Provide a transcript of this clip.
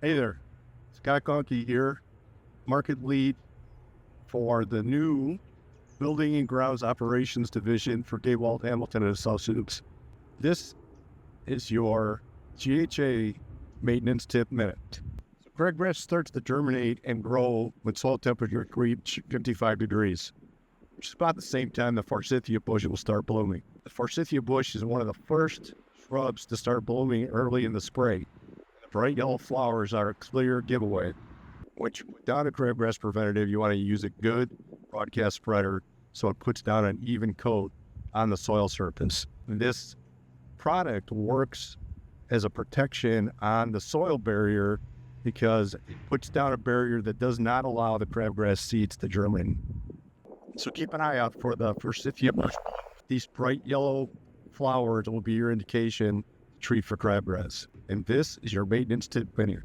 Hey there, Scott Gaunky here, market lead for the new Building and Grounds Operations Division for Gaywald, Hamilton & Associates. This is your GHA Maintenance Tip Minute. So crabgrass starts to germinate and grow when soil temperature reach 55 degrees, which is about the same time the forsythia bush will start blooming. The forsythia bush is one of the first shrubs to start blooming early in the spring. Bright yellow flowers are a clear giveaway. Which, without a crabgrass preventative, you want to use a good broadcast spreader so it puts down an even coat on the soil surface. This product works as a protection on the soil barrier because it puts down a barrier that does not allow the crabgrass seeds to germinate. So keep an eye out for the forsythia bush. These bright yellow flowers will be your indication to treat for crabgrass. And this is your maintenance tip minute.